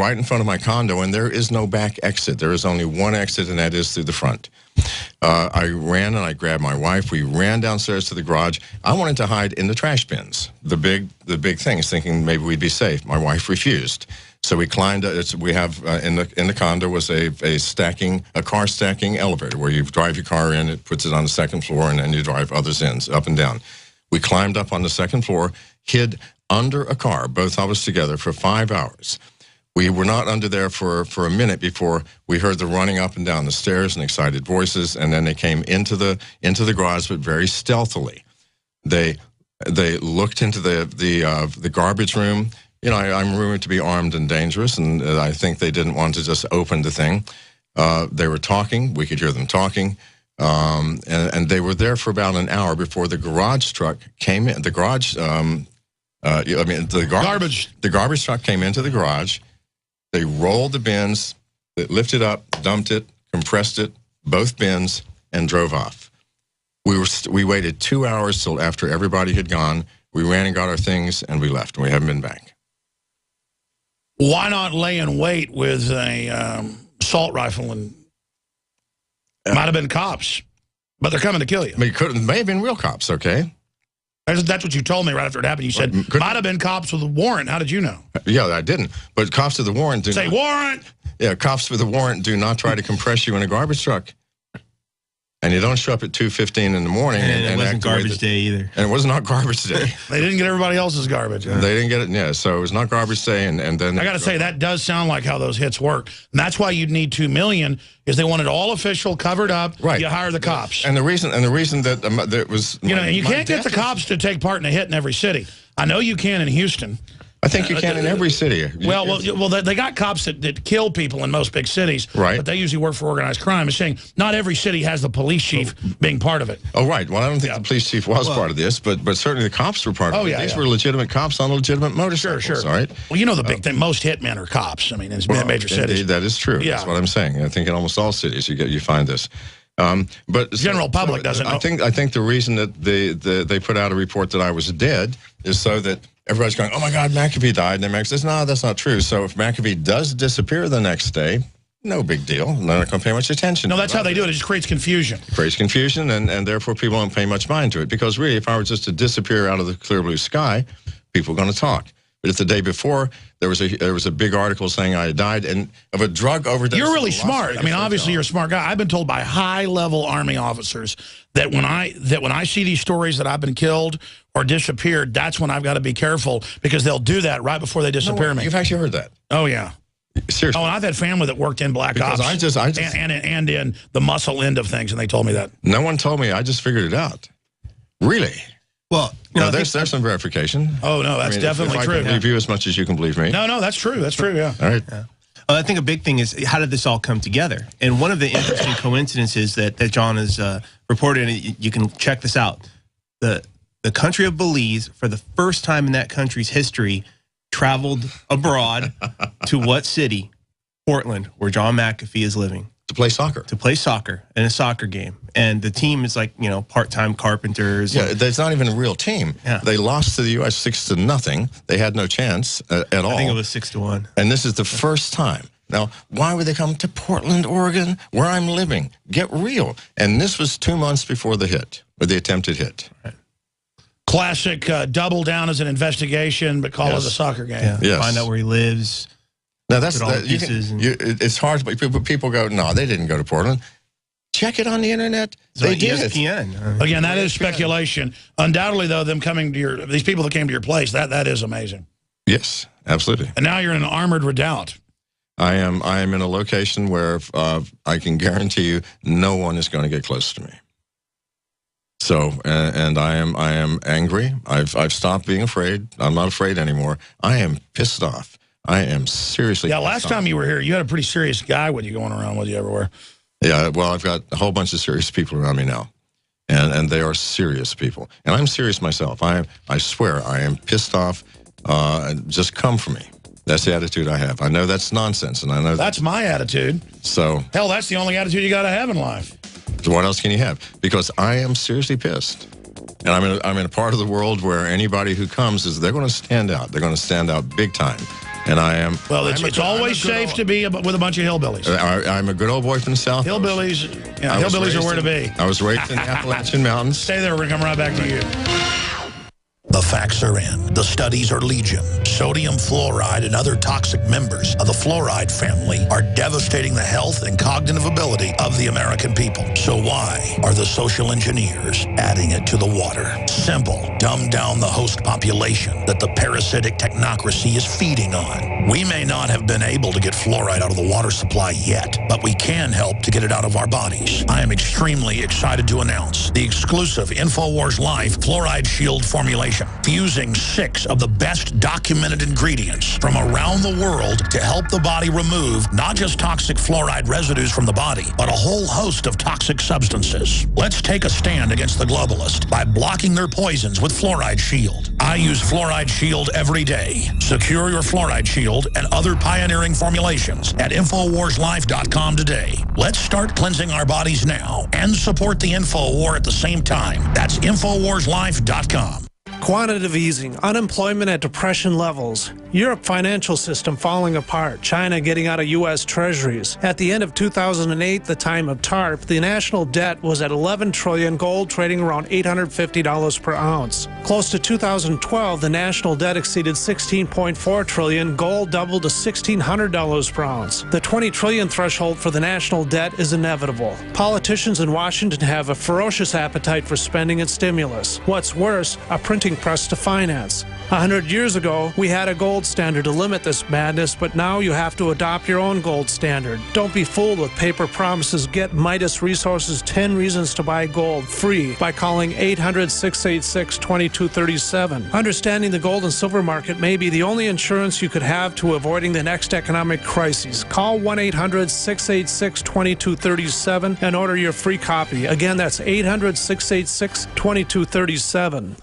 right in front of my condo, and there is no back exit. There is only one exit, and that is through the front. I ran and I grabbed my wife. We ran downstairs to the garage. I wanted to hide in the trash bins, the big things, thinking maybe we'd be safe. My wife refused. So we climbed. We have in the condo was a car stacking elevator where you drive your car in, it puts it on the second floor, and then you drive others in, up and down. We climbed up on the second floor, hid under a car, both of us together, for 5 hours. We were not under there for a minute before we heard the running up and down the stairs and excited voices, and then they came into the garage, but very stealthily. They looked into the garbage room. You know, I'm rumored to be armed and dangerous, and I think they didn't want to just open the thing. They were talking. We could hear them talking. And they were there for about an hour before the garage truck came in. The garbage truck came into the garage. They rolled the bins, they lifted up, dumped it, compressed it, both bins, and drove off. We waited 2 hours till after everybody had gone. We ran and got our things, and we left, and we haven't been back. Why not lay in wait with a assault rifle? And might have been cops, but they're coming to kill you. It may have been real cops, okay? That's what you told me right after it happened. You said, might have been cops with a warrant. How did you know? Yeah, I didn't. But cops with a warrant do not, warrant! Yeah, cops with a warrant do not try to compress you in a garbage truck. And you don't show up at 2:15 in the morning. And it wasn't garbage day either. And it was not garbage day. They didn't get everybody else's garbage. They didn't get it, yeah. So it was not garbage day, and then... I got to say, that does sound like how those hits work. And that's why you'd need $2 million, is they wanted all official, covered up. Right. You hire the cops. And the reason that that was... You know, you can't get the cops to take part in a hit in every city. I know you can in Houston. I think you can in every city. Well, they got cops that kill people in most big cities, right? But they usually work for organized crime. I'm saying not every city has the police chief being part of it. Oh, right. Well, I don't think the police chief was part of this, but certainly the cops were part of it. These were legitimate cops on legitimate motorcycles. Sure. All right. Well, you know the big thing. Most hitmen are cops. I mean, in major cities. That is true. Yeah. That's what I'm saying. I think in almost all cities you find this. But general public doesn't know. I think the reason that they put out a report that I was dead is so that everybody's going, oh my God, McAfee died. And then Mac says, no, that's not true. So if McAfee does disappear the next day, no big deal. They're not going to pay much attention. No, that's how they do it. It just creates confusion. It creates confusion, and therefore people don't pay much mind to it. Because really, if I were just to disappear out of the clear blue sky, people are going to talk. But if the day before there was a big article saying I had died and of a drug overdose. You're really smart. I mean, obviously you're a smart guy. I've been told by high-level Army officers that when I see these stories that I've been killed or disappeared, that's when I've got to be careful because they'll do that right before they disappear me. You've actually heard that? Oh yeah. Seriously. Oh, and I've had family that worked in Black Ops. And in the muscle end of things, and they told me that. No one told me. I just figured it out. Really? Well, no, there's some verification. Oh, no, that's definitely true. I can believe you as much as you can believe me. No, that's true. That's true, yeah. All right. Yeah. Well, I think a big thing is how did this all come together? And one of the interesting coincidences that John has reported, and you can check this out, the country of Belize, for the first time in that country's history, traveled abroad to what city? Portland, where John McAfee is living. To play soccer. To play soccer in a soccer game. And the team is like, part-time carpenters. Yeah, it's not even a real team. Yeah. They lost to the U.S. 6-0. They had no chance at all. I think it was 6-1. And this is the first time. Now, why would they come to Portland, Oregon, where I'm living? Get real. And this was 2 months before the hit, or the attempted hit. Right. Classic double down as an investigation, but call it a soccer game. Yeah. Yes. Find out where he lives. Now, it's hard, but people go, no, they didn't go to Portland. Check it on the internet. They did. ESPN. Again, that is speculation. Undoubtedly, though, them coming to these people that came to your place, that is amazing. Yes, absolutely. And now you're in an armored redoubt. I am in a location where I can guarantee you no one is going to get close to me. So, and I am angry. I've stopped being afraid. I'm not afraid anymore. I am pissed off. I am seriously. Yeah, last time you were here, you had a pretty serious guy with you going around with you everywhere. Yeah, well, I've got a whole bunch of serious people around me now, and they are serious people, and I'm serious myself. I swear, I am pissed off. Just come for me. That's the attitude I have. I know that's nonsense, and I know that's my attitude. So hell, that's the only attitude you got to have in life. So what else can you have? Because I am seriously pissed. And I'm in a part of the world where anybody who comes they're going to stand out. They're going to stand out big time. And I am. Well, it's always safe to be with a bunch of hillbillies. I'm a good old boy from the South. Hillbillies, hillbillies are where to be. I was raised in the Appalachian Mountains. Stay there. We're going to come right back to you. The facts are in. The studies are legion. Sodium fluoride and other toxic members of the fluoride family are devastating the health and cognitive ability of the American people. So why are the social engineers adding it to the water? Simple. Dumb down the host population that the parasitic technocracy is feeding on. We may not have been able to get fluoride out of the water supply yet, but we can help to get it out of our bodies. I am extremely excited to announce the exclusive InfoWars Life Fluoride Shield formulation, fusing 6 of the best documented ingredients from around the world to help the body remove not just toxic fluoride residues from the body, but a whole host of toxic substances. Let's take a stand against the globalists by blocking their poisons with Fluoride Shield. I use Fluoride Shield every day. Secure your Fluoride Shield and other pioneering formulations at InfoWarsLife.com today. Let's start cleansing our bodies now and support the InfoWar at the same time. That's InfoWarsLife.com. Quantitative easing, unemployment at depression levels, Europe financial system falling apart, China getting out of U.S. treasuries. At the end of 2008, the time of TARP, the national debt was at $11 trillion, gold trading around $850 per ounce. Close to 2012, the national debt exceeded $16.4 trillion, gold doubled to $1,600 per ounce. The $20 trillion threshold for the national debt is inevitable. Politicians in Washington have a ferocious appetite for spending and stimulus. What's worse, a printing press to finance. 100 years ago, we had a gold standard to limit this madness, but now you have to adopt your own gold standard. Don't be fooled with paper promises. Get Midas Resources 10 Reasons to Buy Gold free by calling 800-686-2237. Understanding the gold and silver market may be the only insurance you could have to avoiding the next economic crisis. Call 1-800-686-2237 and order your free copy. Again, that's 800-686-2237.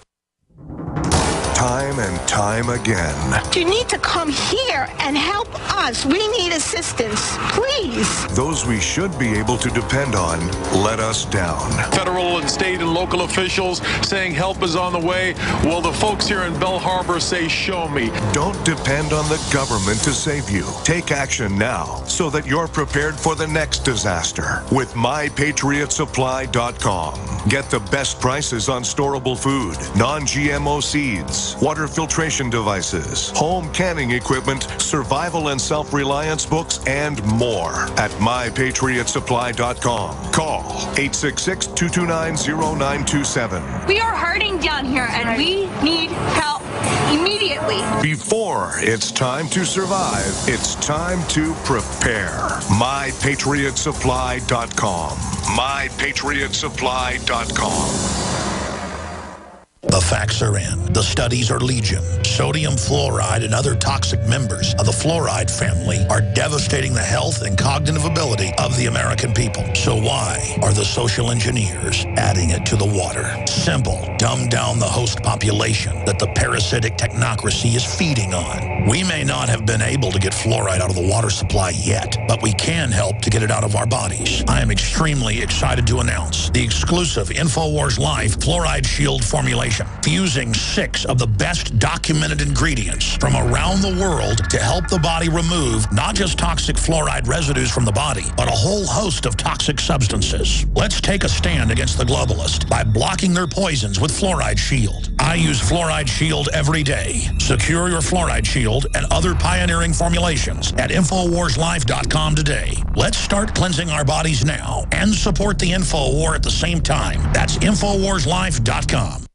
Time and time again. You need to come here and help us. We need assistance, please. Those we should be able to depend on let us down. Federal and state and local officials saying help is on the way. Well, the folks here in Bell Harbor say, show me. Don't depend on the government to save you. Take action now so that you're prepared for the next disaster with MyPatriotSupply.com. Get the best prices on storable food, non-GMO seeds, water filtration devices, home canning equipment, survival and self-reliance books, and more at MyPatriotSupply.com. Call 866-229-0927. We are hurting down here, and we need help immediately. Before it's time to survive, it's time to prepare. MyPatriotSupply.com. MyPatriotSupply.com. The facts are in. The studies are legion. Sodium fluoride and other toxic members of the fluoride family are devastating the health and cognitive ability of the American people. So why are the social engineers adding it to the water? Simple. Dumb down the host population that the parasitic technocracy is feeding on. We may not have been able to get fluoride out of the water supply yet, but we can help to get it out of our bodies. I am extremely excited to announce the exclusive InfoWars Life Fluoride Shield formulation, fusing 6 of the best documented ingredients from around the world to help the body remove not just toxic fluoride residues from the body, but a whole host of toxic substances. Let's take a stand against the globalists by blocking their poisons with Fluoride Shield. I use Fluoride Shield every day. Secure your Fluoride Shield and other pioneering formulations at InfoWarsLife.com today. Let's start cleansing our bodies now and support the InfoWar at the same time. That's InfoWarsLife.com.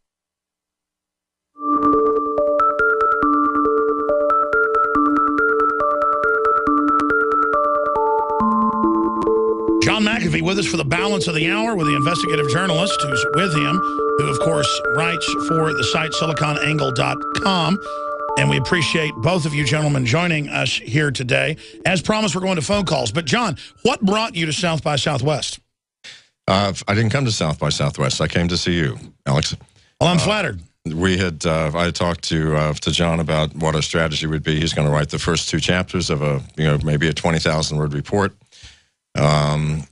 John McAfee with us for the balance of the hour with the investigative journalist who's with him, who, of course, writes for the site SiliconAngle.com. And we appreciate both of you gentlemen joining us here today. As promised, we're going to phone calls. But, John, what brought you to South by Southwest? I didn't come to South by Southwest. I came to see you, Alex. Well, I'm flattered. We had, I talked to John about what our strategy would be. He's going to write the first 2 chapters of maybe a 20,000-word report. Then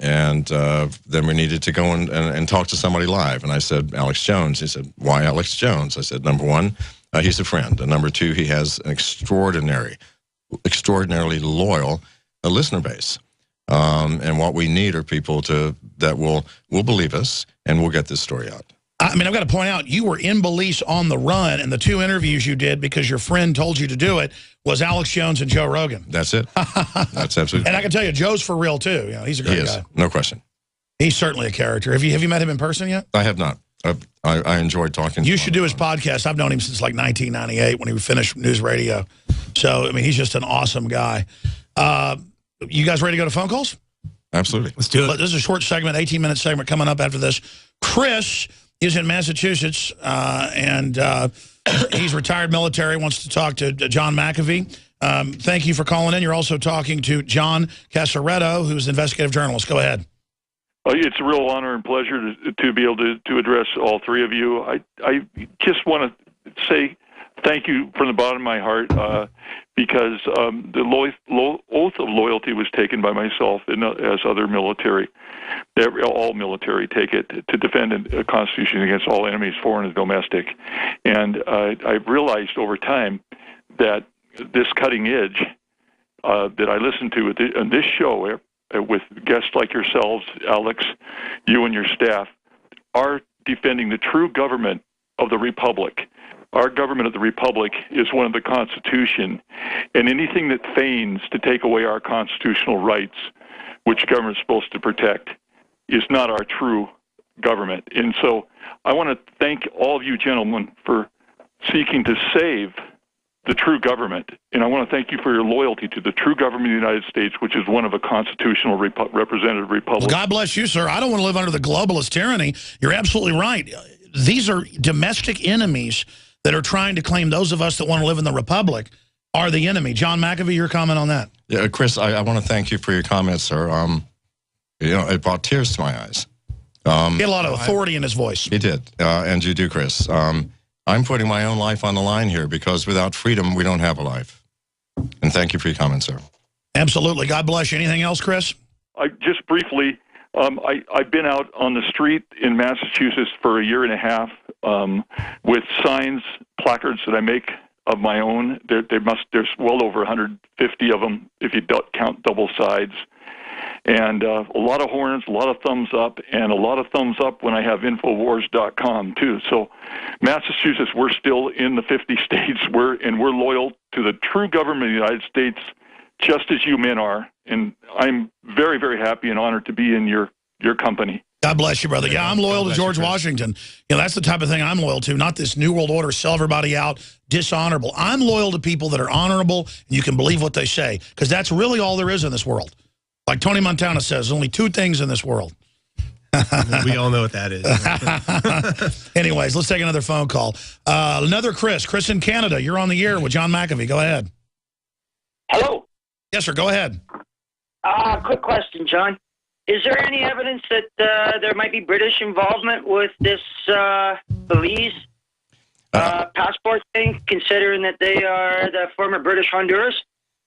we needed to go and talk to somebody live. And I said, Alex Jones. He said, why Alex Jones? I said, number 1, he's a friend. And number 2, he has an extraordinary extraordinarily loyal listener base. And what we need are people that will believe us, and we'll get this story out. I mean, I've got to point out, you were in Belize on the run, and the 2 interviews you did because your friend told you to do it was Alex Jones and Joe Rogan. That's it. That's absolutely. And I can tell you, Joe's for real too. You know, he's a great guy. No question. He's certainly a character. Have you met him in person yet? I have not. I enjoyed talking to him. You should do his podcast. I've known him since like 1998 when he finished News Radio. So, I mean, he's just an awesome guy. You guys ready to go to phone calls? Absolutely. Let's do it. This is a short segment, 18-minute segment coming up after this. Chris is in Massachusetts, and he's retired military, wants to talk to John McAfee. Thank you for calling in. You're also talking to John Casaretto, who's an investigative journalist. Go ahead. It's a real honor and pleasure to be able to address all 3 of you. I just want to say thank you from the bottom of my heart because the oath of loyalty was taken by myself and as other military. All military take it to defend a constitution against all enemies, foreign and domestic. And I've realized over time that this cutting edge that I listen to on this show with guests like yourselves, Alex, you and your staff, are defending the true government of the Republic. Our government of the Republic is one of the Constitution, and anything that feigns to take away our constitutional rights, which government is supposed to protect, is not our true government. And so I want to thank all of you gentlemen for seeking to save the true government. And I want to thank you for your loyalty to the true government of the United States, which is one of a constitutional representative republic. Well, God bless you, sir. I don't want to live under the globalist tyranny. You're absolutely right. These are domestic enemies that are trying to claim those of us that want to live in the Republic are the enemy. John McAfee, your comment on that? Yeah, Chris, I want to thank you for your comments, sir. You know, it brought tears to my eyes. He had a lot of authority in his voice. He did, and you do, Chris. I'm putting my own life on the line here because without freedom, we don't have a life. And thank you for your comments, sir. Absolutely. God bless you. Anything else, Chris? Just briefly, I've been out on the street in Massachusetts for a year and a half with signs, placards that I make of my own. There's well over 150 of them if you count double sides. And a lot of horns, a lot of thumbs up, and a lot of thumbs up when I have Infowars.com, too. So Massachusetts, we're still in the 50 states, we're loyal to the true government of the United States, just as you men are. And I'm very, very happy and honored to be in your company. God bless you, brother. Yeah, I'm loyal to George Washington. You know, that's the type of thing I'm loyal to, not this New World Order, sell everybody out, dishonorable. I'm loyal to people that are honorable, and you can believe what they say, because that's really all there is in this world. Like Tony Montana says, there's only 2 things in this world. We all know what that is. Anyways, let's take another phone call. Another Chris. Chris in Canada. You're on the air with John McAfee. Go ahead. Hello. Yes, sir. Go ahead. Quick question, John. Is there any evidence that there might be British involvement with this Belize passport thing, considering that they are the former British Honduras?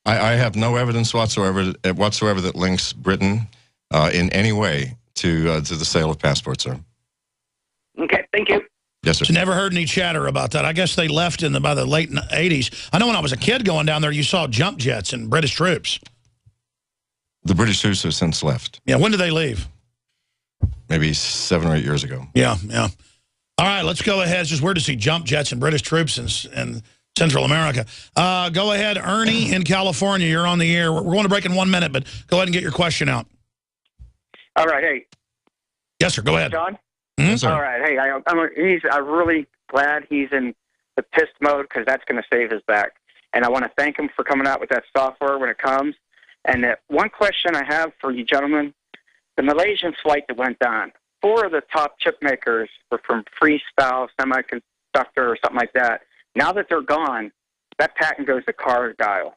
I have no evidence whatsoever that links Britain in any way to the sale of passports, sir. Okay, thank you. Yes, sir. So never heard any chatter about that. I guess they left by the late 80s. I know when I was a kid going down there, you saw jump jets and British troops. The British troops have since left. Yeah, when did they leave? Maybe 7 or 8 years ago. Yeah, yeah. All right, let's go ahead. It's just weird to see jump jets and British troops in Central America. Go ahead, Ernie in California. You're on the air. We're going to break in 1 minute, but go ahead and get your question out. All right, hey. Yes, sir. Go ahead. John? Yes, sir. All right, hey, I'm really glad he's in the pissed mode because that's going to save his back. And I want to thank him for coming out with that software when it comes. And one question I have for you gentlemen, the Malaysian flight that went down, 4 of the top chip makers were from Freestyle Semiconductor or something like that. Now that they're gone, that patent goes to Carlyle.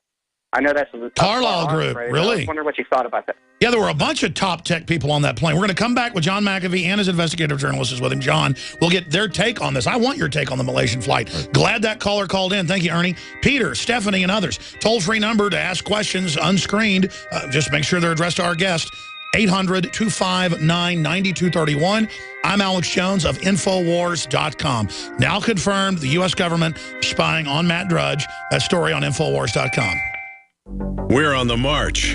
I know that's a Carlyle Group, right? really? I wonder what you thought about that. Yeah, there were a bunch of top tech people on that plane. We're going to come back with John McAfee and his investigative journalist is with him, John. We'll get their take on this. I want your take on the Malaysian flight. Glad that caller called in. Thank you, Ernie. Peter, Stephanie, and others. Toll-free number to ask questions unscreened. Just make sure they're addressed to our guest. 800-259-9231. I'm Alex Jones of Infowars.com. Now confirmed the U.S. government spying on Matt Drudge. That story on Infowars.com. We're on the march.